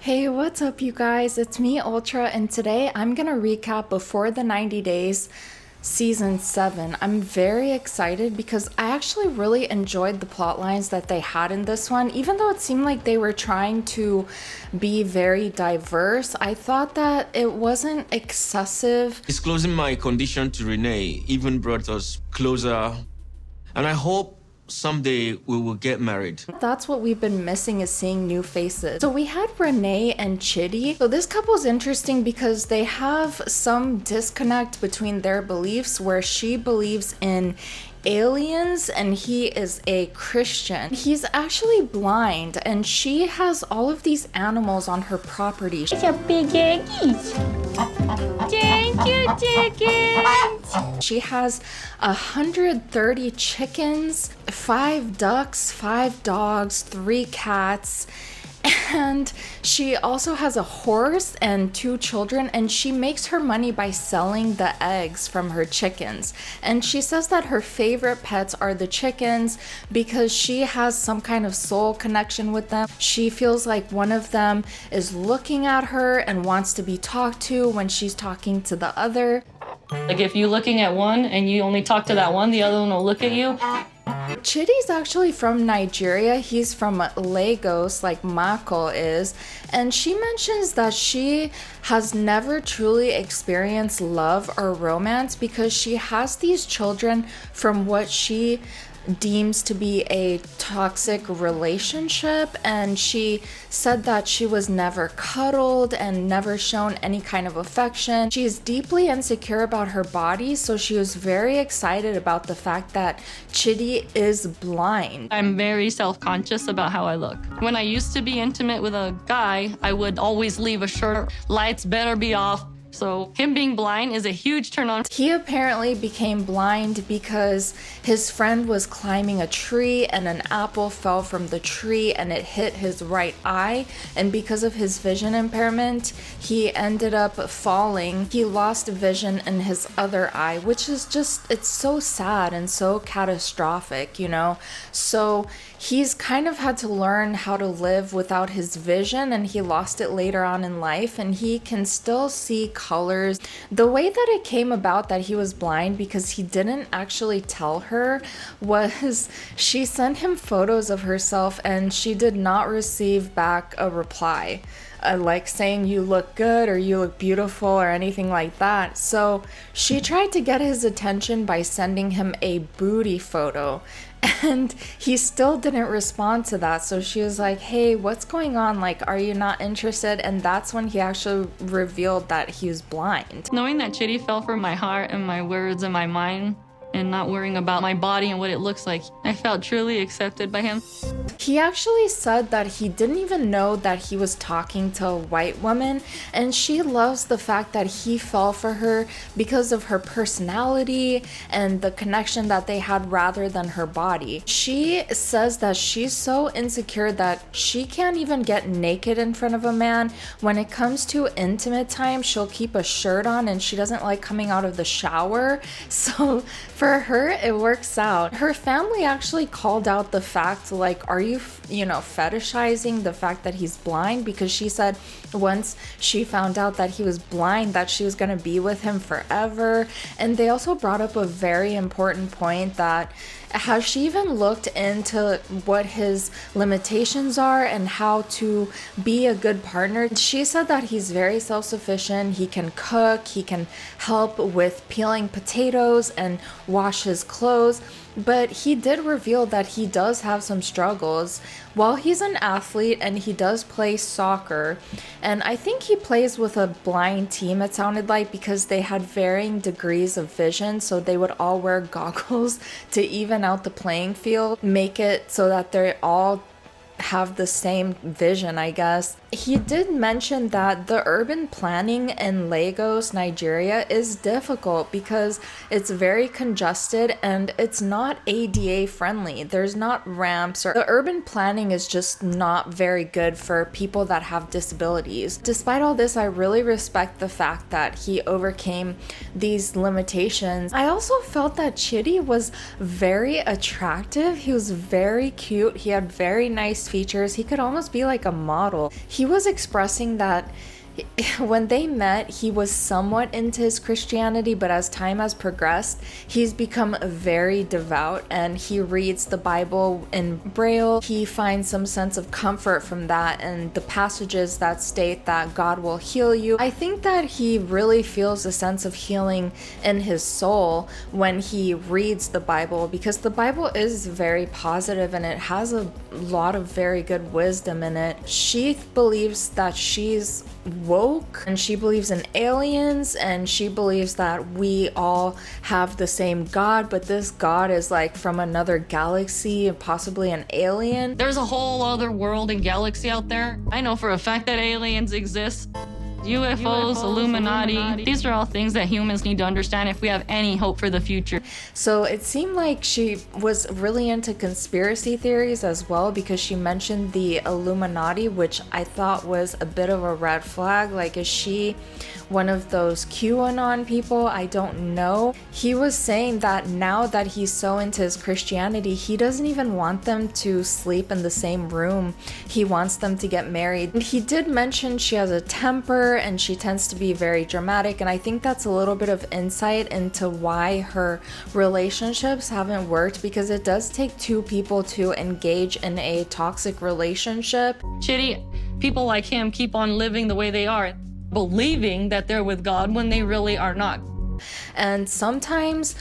Hey, what's up you guys? It's me, Ultra, and today I'm gonna recap Before the 90 Days Season 7. I'm very excited because I actually really enjoyed the plot lines that they had in this one. Even though it seemed like they were trying to be very diverse, I thought that it wasn't excessive. Disclosing my condition to Renee even brought us closer, and I hope someday we will get married. That's what we've been missing, is seeing new faces. So we had Renee and Chidi. So this couple's interesting because they have some disconnect between their beliefs, where she believes in aliens and he is a Christian. He's actually blind and she has all of these animals on her property. It's a big eggies. Thank you, chickens. She has 130 chickens, 5 ducks, 5 dogs, 3 cats, and she also has a horse and 2 children, and she makes her money by selling the eggs from her chickens. And she says that her favorite pets are the chickens because she has some kind of soul connection with them. She feels like one of them is looking at her and wants to be talked to when she's talking to the other. Like if you're looking at one and you only talk to that one, the other one will look at you. Chidi's actually from Nigeria. He's from Lagos, like Mako is. And she mentions that she has never truly experienced love or romance because she has these children from what she deems to be a toxic relationship, and she said that she was never cuddled and never shown any kind of affection. She is deeply insecure about her body, so she was very excited about the fact that Chidi is blind. I'm very self-conscious about how I look. When I used to be intimate with a guy, I would always leave a shirt. Lights better be off. So him being blind is a huge turn on. He apparently became blind because his friend was climbing a tree and an apple fell from the tree and it hit his right eye. And because of his vision impairment, he ended up falling. He lost vision in his other eye, which is just, it's so sad and so catastrophic, you know? So he's kind of had to learn how to live without his vision, and he lost it later on in life, and he can still see colors. The way that it came about that he was blind, because he didn't actually tell her, was she sent him photos of herself and she did not receive back a reply. Like saying you look good or you look beautiful or anything like that. So she tried to get his attention by sending him a booty photo, and he still didn't respond to that. So she was like, hey, what's going on? Like, are you not interested? And that's when he actually revealed that he was blind. Knowing that Chidi fell for my heart and my words and my mind and not worrying about my body and what it looks like, I felt truly accepted by him. He actually said that he didn't even know that he was talking to a white woman, and she loves the fact that he fell for her because of her personality and the connection that they had rather than her body. She says that she's so insecure that she can't even get naked in front of a man. When it comes to intimate time, she'll keep a shirt on and she doesn't like coming out of the shower. So for her, it works out. Her family actually called out the fact, like, are you fetishizing the fact that he's blind? Because she said once she found out that he was blind, that she was going to be with him forever. And they also brought up a very important point, that has she even looked into what his limitations are and how to be a good partner? She said that he's very self-sufficient. He can cook, he can help with peeling potatoes and wash his clothes. But he did reveal that he does have some struggles. While he's an athlete and he does play soccer, and I think he plays with a blind team, it sounded like, because they had varying degrees of vision, so they would all wear goggles to even out the playing field, make it so that they're all have the same vision, I guess. He did mention that the urban planning in Lagos, Nigeria is difficult because it's very congested and it's not ADA friendly. There's not ramps, or the urban planning is just not very good for people that have disabilities. Despite all this, I really respect the fact that he overcame these limitations. I also felt that Chidi was very attractive. He was very cute. He had very nice face features. He could almost be like a model. He was expressing that when they met, he was somewhat into his Christianity, but as time has progressed, he's become very devout and he reads the Bible in Braille. He finds some sense of comfort from that and the passages that state that God will heal you. I think that he really feels a sense of healing in his soul when he reads the Bible, because the Bible is very positive and it has a lot of very good wisdom in it. She believes that she's woke and she believes in aliens and she believes that we all have the same God, but this God is like from another galaxy and possibly an alien. There's a whole other world and galaxy out there. I know for a fact that aliens exist. UFOs, Illuminati. These are all things that humans need to understand if we have any hope for the future. So it seemed like she was really into conspiracy theories as well, because she mentioned the Illuminati, which I thought was a bit of a red flag. Like, is she one of those QAnon people? I don't know. He was saying that now that he's so into his Christianity, he doesn't even want them to sleep in the same room. He wants them to get married. And he did mention she has a temper and she tends to be very dramatic, and I think that's a little bit of insight into why her relationships haven't worked, because it does take two people to engage in a toxic relationship. Chidi, people like him keep on living the way they are, believing that they're with God when they really are not. And sometimes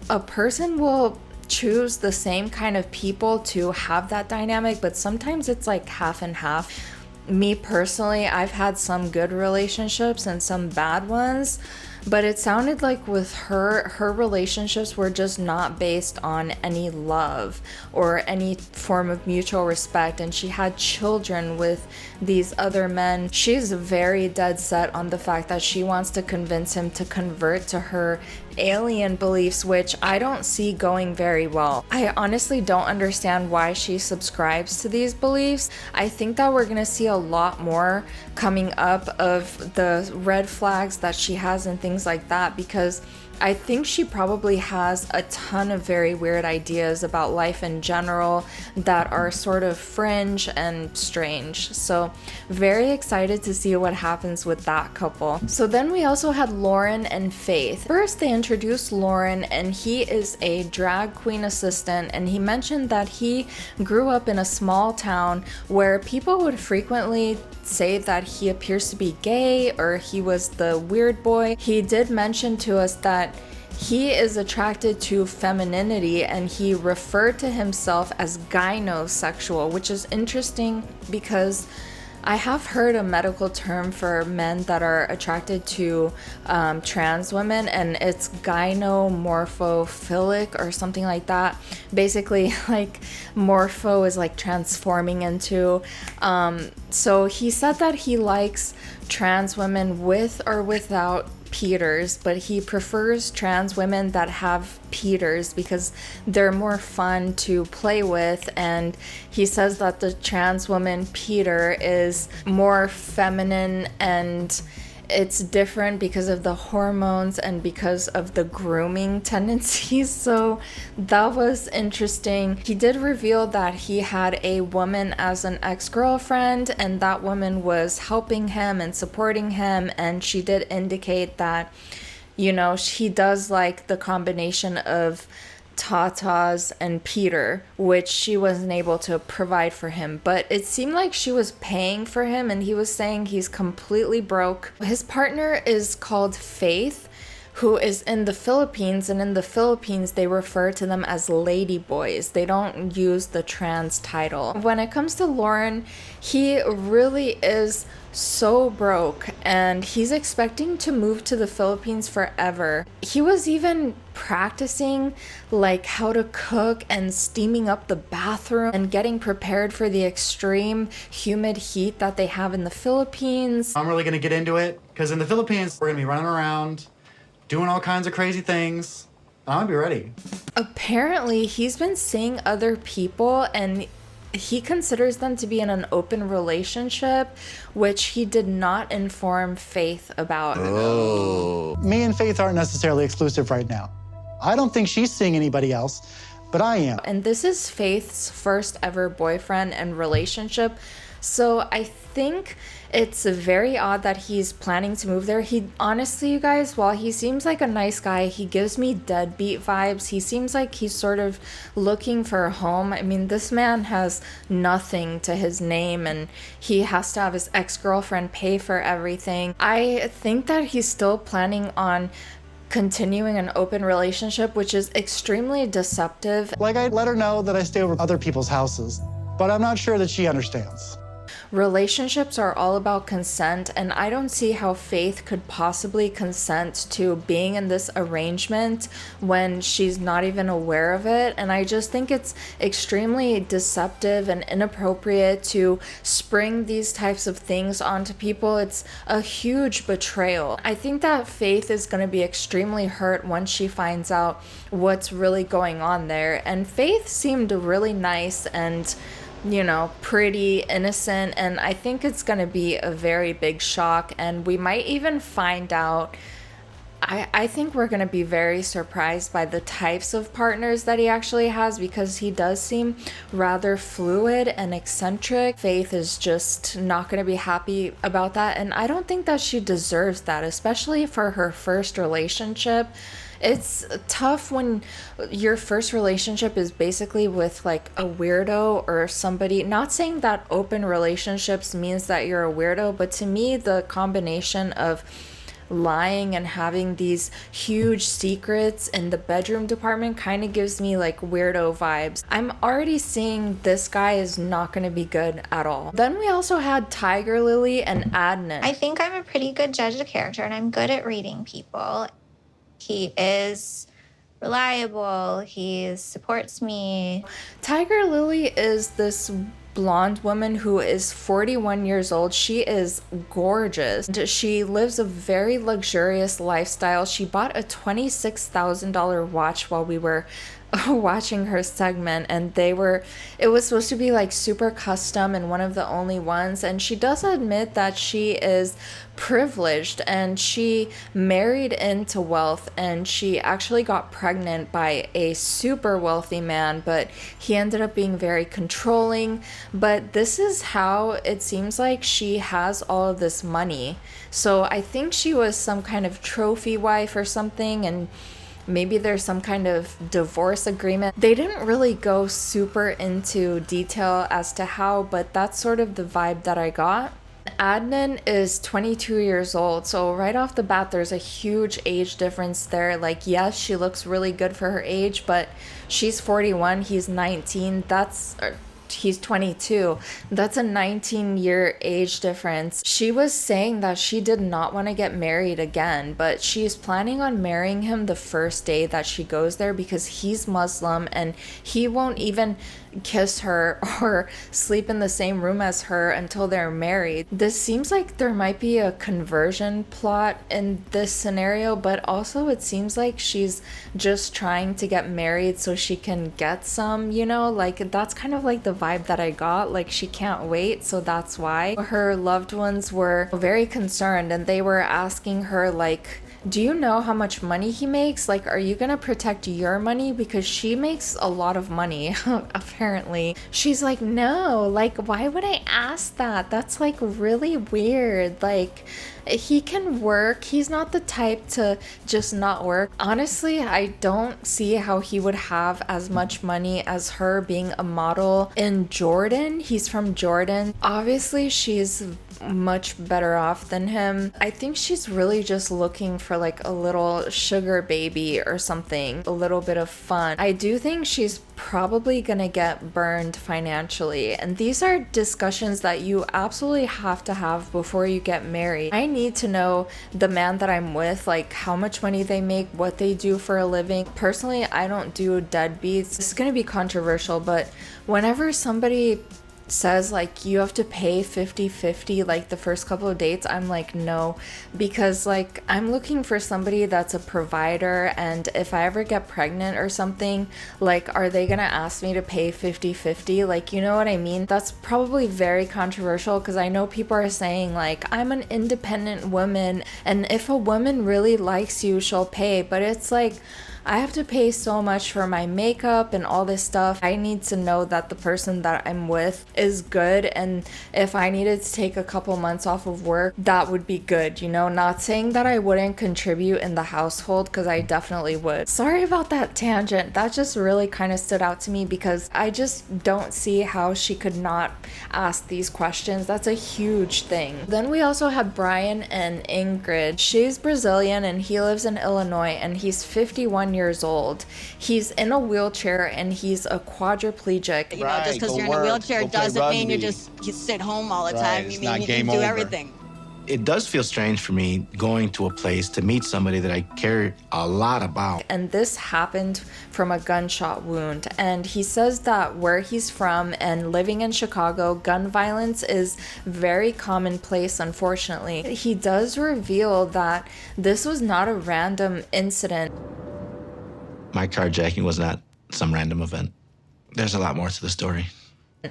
a person will choose the same kind of people to have that dynamic, but sometimes it's like half and half. Me personally, I've had some good relationships and some bad ones, but it sounded like with her relationships were just not based on any love or any form of mutual respect, and she had children with these other men. She's very dead set on the fact that she wants to convince him to convert to her alien beliefs, which I don't see going very well. I honestly don't understand why she subscribes to these beliefs. I think that we're gonna see a lot more coming up of the red flags that she has and things like that, because I think she probably has a ton of very weird ideas about life in general that are sort of fringe and strange. So very excited to see what happens with that couple. So then we also had Loren and Faith. First, they introduced Loren, and he is a drag queen assistant, and he mentioned that he grew up in a small town where people would frequently say that he appears to be gay or he was the weird boy. He did mention to us that he is attracted to femininity, and he referred to himself as gynosexual, which is interesting because I have heard a medical term for men that are attracted to trans women, and it's gynomorphophilic or something like that. Basically, like morpho is like transforming into. So he said that he likes trans women with or without Peters, but he prefers trans women that have Peters because they're more fun to play with, and he says that the trans woman Peter is more feminine and it's different because of the hormones and because of the grooming tendencies. So that was interesting. He did reveal that he had a woman as an ex-girlfriend, and that woman was helping him and supporting him, and she did indicate that, you know, he does like the combination of Tata's and Peter, which she wasn't able to provide for him, but it seemed like she was paying for him, and he was saying he's completely broke. His partner is called Faith, who is in the Philippines, and in the Philippines they refer to them as ladyboys. They don't use the trans title. When it comes to Loren, he really is so broke, and he's expecting to move to the Philippines forever. He was even practicing like how to cook and steaming up the bathroom and getting prepared for the extreme humid heat that they have in the Philippines. I'm really gonna get into it because in the Philippines we're gonna be running around doing all kinds of crazy things. I'm gonna be ready. Apparently he's been seeing other people, and he considers them to be in an open relationship, which he did not inform Faith about. Oh. Me and Faith aren't necessarily exclusive right now. I don't think she's seeing anybody else. but I am. And this is Faith's first ever boyfriend and relationship. So I think it's very odd that he's planning to move there. He honestly, you guys, while he seems like a nice guy, he gives me deadbeat vibes. He seems like he's sort of looking for a home. I mean, this man has nothing to his name and he has to have his ex-girlfriend pay for everything. I think that he's still planning on continuing an open relationship, which is extremely deceptive. Like, I let her know that I stay over other people's houses, but I'm not sure that she understands. Relationships are all about consent, and I don't see how Faith could possibly consent to being in this arrangement when she's not even aware of it. And I just think it's extremely deceptive and inappropriate to spring these types of things onto people. It's a huge betrayal. I think that Faith is going to be extremely hurt once she finds out what's really going on there. And Faith seemed really nice and, you know, pretty innocent, and I think it's gonna be a very big shock, and we might even find out. I think we're gonna be very surprised by the types of partners that he actually has, because he does seem rather fluid and eccentric. Faith is just not gonna be happy about that, and I don't think that she deserves that, especially for her first relationship. It's tough when your first relationship is basically with like a weirdo or somebody. Not saying that open relationships means that you're a weirdo, but to me, the combination of lying and having these huge secrets in the bedroom department kind of gives me like weirdo vibes. I'm already seeing this guy is not going to be good at all. Then we also had Tigerlily and Adnan. I think I'm a pretty good judge of character, and I'm good at reading people. He is reliable. He supports me. Tigerlily is this blonde woman who is 41 years old. She is gorgeous. She lives a very luxurious lifestyle. She bought a $26,000 watch while we were watching her segment, and it was supposed to be like super custom and one of the only ones. And she does admit that she is privileged and she married into wealth, and she actually got pregnant by a super wealthy man, but he ended up being very controlling. But this is how it seems like she has all of this money. So I think she was some kind of trophy wife or something, and maybe there's some kind of divorce agreement. They didn't really go super into detail as to how, but that's sort of the vibe that I got. Adnan is 22 years old, so right off the bat there's a huge age difference there. Like, yes, she looks really good for her age, but she's 41, he's 19. He's 22. That's a 19-year age difference. She was saying that she did not want to get married again, but she's planning on marrying him the first day that she goes there, because he's Muslim and he won't even kiss her or sleep in the same room as her until they're married. This seems like there might be a conversion plot in this scenario, but also it seems like she's just trying to get married so she can get some, you know, like that's kind of like the vibe that I got. Like, she can't wait, so that's why. Her loved ones were very concerned, and they were asking her like, do you know how much money he makes? Like, are you gonna protect your money? Because she makes a lot of money, apparently. She's like, no, like, why would I ask that? That's like really weird. Like, he can work. He's not the type to just not work. Honestly, I don't see how he would have as much money as her being a model in Jordan. He's from Jordan. Obviously, she's much better off than him. I think she's really just looking for like a little sugar baby or something, a little bit of fun. I do think she's probably gonna get burned financially, and these are discussions that you absolutely have to have before you get married. I need to know the man that I'm with, like how much money they make, what they do for a living. Personally, I don't do deadbeats. This is gonna be controversial, but whenever somebody says like you have to pay 50-50 like the first couple of dates, I'm like, no, because like I'm looking for somebody that's a provider, and if I ever get pregnant or something, like, are they gonna ask me to pay 50-50? Like, you know what I mean? That's probably very controversial, because I know people are saying like, I'm an independent woman, and if a woman really likes you, she'll pay. But it's like, I have to pay so much for my makeup and all this stuff. I need to know that the person that I'm with is good, and if I needed to take a couple months off of work, that would be good, you know? Not saying that I wouldn't contribute in the household, because I definitely would. Sorry about that tangent. That just really kind of stood out to me because I just don't see how she could not ask these questions. That's a huge thing. Then we also have Brian and Ingrid. She's Brazilian and he lives in Illinois, and he's 51 years old. He's in a wheelchair and he's a quadriplegic. You know, just because you're in a wheelchair doesn't mean you sit home all the time. It's You not mean you game can do over. everything. It does feel strange for me going to a place to meet somebody that I care a lot about. And this happened from a gunshot wound. And he says that where he's from and living in Chicago, gun violence is very commonplace, unfortunately. He does reveal that this was not a random incident. My carjacking was not some random event. There's a lot more to the story.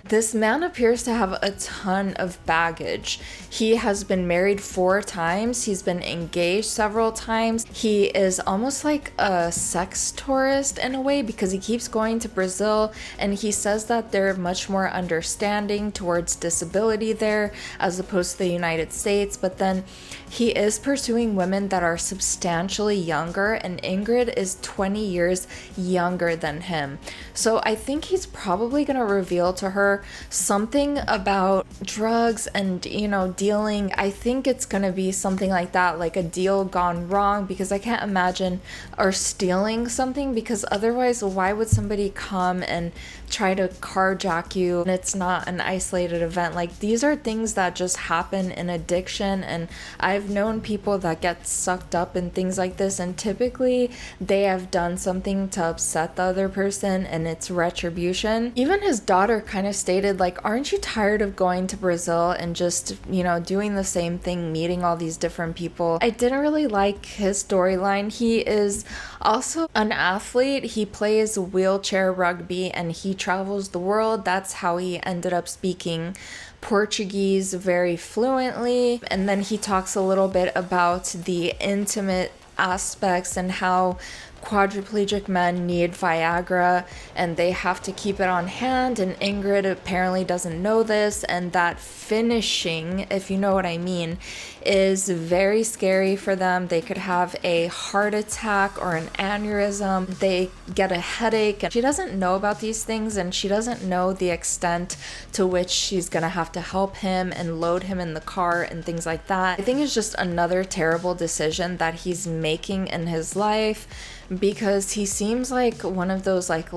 This man appears to have a ton of baggage. He has been married 4 times. He's been engaged several times. He is almost like a sex tourist in a way, because he keeps going to Brazil, and he says that they're much more understanding towards disability there as opposed to the United States. But then he is pursuing women that are substantially younger, and Ingrid is 20 years younger than him. So I think he's probably going to reveal to her something about drugs and, you know, dealing. I think it's going to be something like that, like a deal gone wrong, because I can't imagine, or stealing something, because otherwise why would somebody come and try to carjack you and it's not an isolated event? Like, these are things that just happen in addiction, and I've known people that get sucked up in things like this, and typically they have done something to upset the other person and it's retribution. Even his daughter kind of stated, like, aren't you tired of going to Brazil and just, you know, doing the same thing, meeting all these different people? I didn't really like his storyline. He is also an athlete. He plays wheelchair rugby and he travels the world. That's how he ended up speaking Portuguese very fluently. And then he talks a little bit about the intimate aspects and how quadriplegic men need Viagra and they have to keep it on hand, and Ingrid apparently doesn't know this, and that finishing, if you know what I mean, is very scary for them. They could have a heart attack or an aneurysm, they get a headache, and she doesn't know about these things, and she doesn't know the extent to which she's gonna have to help him and load him in the car and things like that. I think it's just another terrible decision that he's making in his life, because he seems like one of those like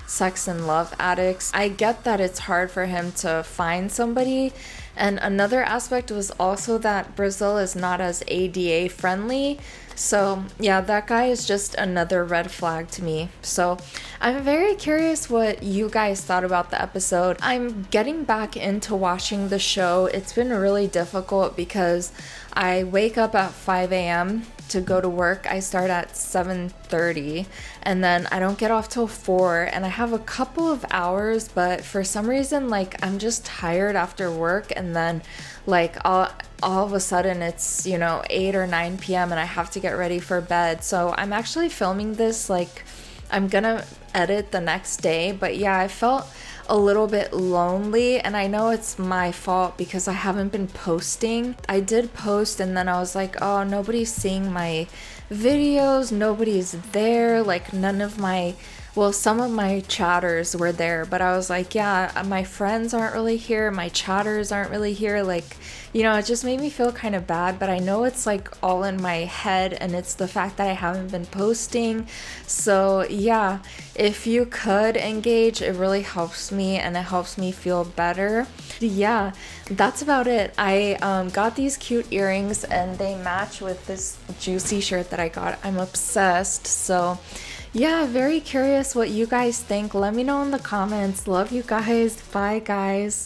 sex and love addicts. I get that it's hard for him to find somebody. And another aspect was also that Brazil is not as ADA friendly. So yeah, that guy is just another red flag to me. So I'm very curious what you guys thought about the episode. I'm getting back into watching the show. It's been really difficult because I wake up at 5 a.m. to go to work. I start at 7:30 and then I don't get off till 4, and I have a couple of hours, but for some reason, like, I'm just tired after work, and then like all of a sudden it's, you know, 8 or 9 p.m. and I have to get ready for bed. So I'm actually filming this, like, I'm gonna edit the next day. But yeah, I felt a little bit lonely, and I know it's my fault because I haven't been posting. I did post and then I was like, oh, nobody's seeing my videos, nobody's there, like none of my, well, some of my chatters were there, but I was like, yeah, my friends aren't really here, my chatters aren't really here, like, you know, it just made me feel kind of bad. But I know it's like all in my head, and it's the fact that I haven't been posting. So yeah, if you could engage, it really helps me and it helps me feel better. Yeah, that's about it. I got these cute earrings and they match with this juicy shirt that I got. I'm obsessed. So yeah, very curious what you guys think. Let me know in the comments. Love you guys. Bye guys.